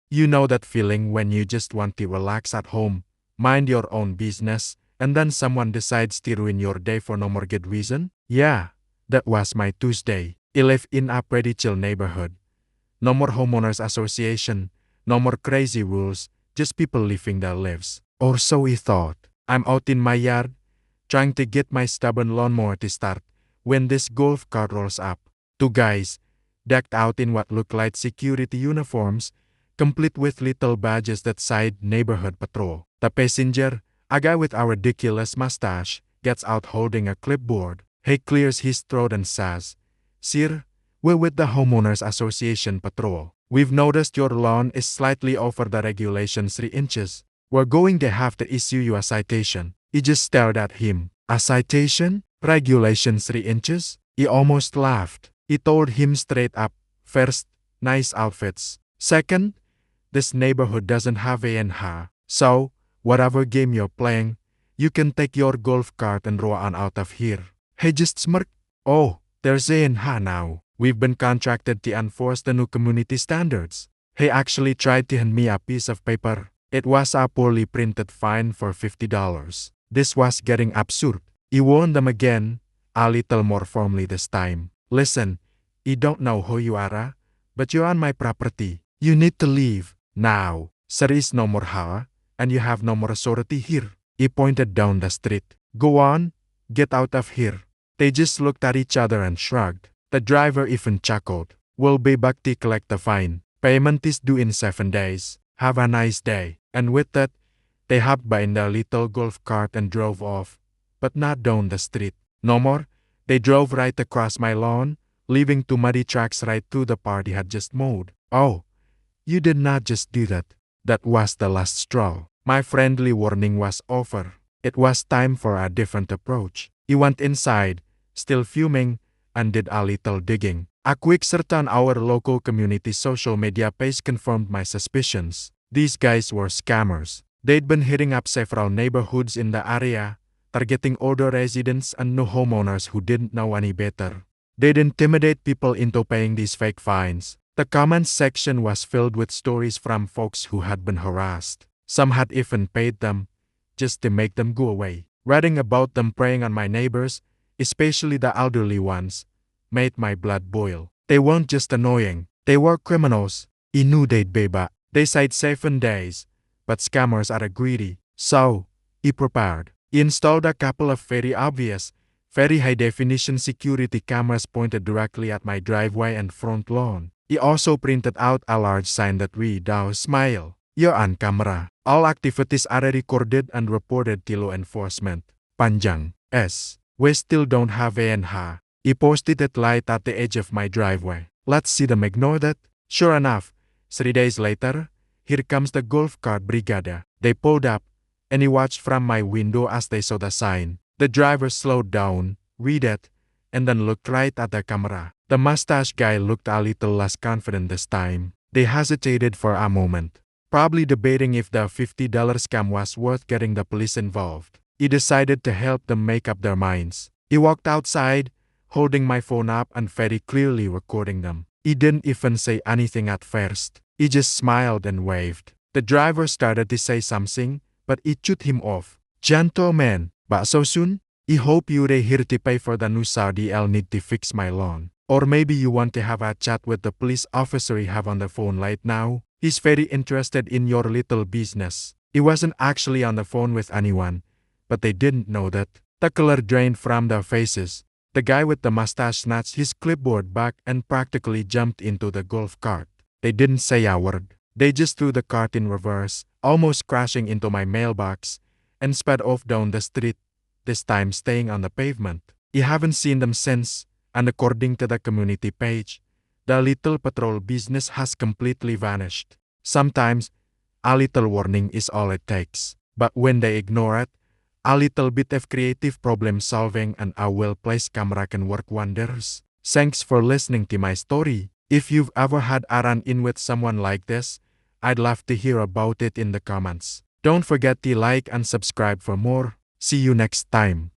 You know that feeling when you just want to relax at home, mind your own business, and then someone decides to ruin your day for no more good reason? Yeah, that was my Tuesday. I live in a pretty chill neighborhood. No more homeowners association, no more crazy rules, just people living their lives. Or so we thought. I'm out in my yard, trying to get my stubborn lawnmower to start, when this golf cart rolls up. Two guys, decked out in what looked like security uniforms, complete with little badges that said neighborhood patrol. The passenger, a guy with a ridiculous mustache, gets out holding a clipboard. He clears his throat and says, "Sir, we're with the Homeowners Association Patrol. We've noticed your lawn is slightly over the regulation 3 inches. We're going to have to issue you a citation." He just stared at him. A citation? Regulation 3 inches? He almost laughed. He told him straight up, first, nice outfits. Second, this neighborhood doesn't have HOA. So, whatever game you're playing, you can take your golf cart and roll on out of here. He just smirked. Oh, there's HOA now. We've been contracted to enforce the new community standards. He actually tried to hand me a piece of paper. It was a poorly printed fine for $50. This was getting absurd. He warned them again, a little more firmly this time. Listen, I don't know who you are, but you're on my property. You need to leave, now. There is no more HOA, and you have no more authority here. He pointed down the street. Go on, get out of here. They just looked at each other and shrugged. The driver even chuckled. We'll be back to collect the fine. Payment is due in 7 days. Have a nice day. And with that, they hopped by in their little golf cart and drove off, but not down the street. No more. They drove right across my lawn, leaving 2 muddy tracks right through the part he had just mowed. Oh, you did not just do that. That was the last straw. My friendly warning was over. It was time for a different approach. He went inside, still fuming, and did a little digging. A quick search on our local community social media page confirmed my suspicions. These guys were scammers. They'd been hitting up several neighborhoods in the area, targeting older residents and new homeowners who didn't know any better. They'd intimidate people into paying these fake fines. The comments section was filled with stories from folks who had been harassed. Some had even paid them, just to make them go away. Reading about them preying on my neighbors, especially the elderly ones, made my blood boil. They weren't just annoying, they were criminals. He knew they'd be back. They said 7 days, but scammers are greedy. So, he prepared. He installed a couple of very obvious, very high-definition security cameras pointed directly at my driveway and front lawn. He also printed out a large sign that read, "Smile. You're on camera. All activities are recorded and reported to law enforcement." Panjang. S. We still don't have HOA. He posted it right at the edge of my driveway. Let's see them ignore that. Sure enough, 3 days later, here comes the golf cart brigada. They pulled up, and he watched from my window as they saw the sign. The driver slowed down, read it, and then looked right at the camera. The mustache guy looked a little less confident this time. They hesitated for a moment, probably debating if the $50 scam was worth getting the police involved. He decided to help them make up their minds. He walked outside, holding my phone up and very clearly recording them. He didn't even say anything at first. He just smiled and waved. The driver started to say something, but it cut him off. "Gentlemen, but so soon? I hope you're here to pay for the new Saudi. I'll need to fix my lawn. Or maybe you want to have a chat with the police officer you have on the phone right now. He's very interested in your little business." He wasn't actually on the phone with anyone, but they didn't know that. The color drained from their faces. The guy with the mustache snatched his clipboard back and practically jumped into the golf cart. They didn't say a word. They just threw the cart in reverse, almost crashing into my mailbox, and sped off down the street, this time staying on the pavement. I haven't seen them since, and according to the community page, the little patrol business has completely vanished. Sometimes, a little warning is all it takes. But when they ignore it, a little bit of creative problem solving and a well-placed camera can work wonders. Thanks for listening to my story. If you've ever had a run-in with someone like this, I'd love to hear about it in the comments. Don't forget to like and subscribe for more. See you next time.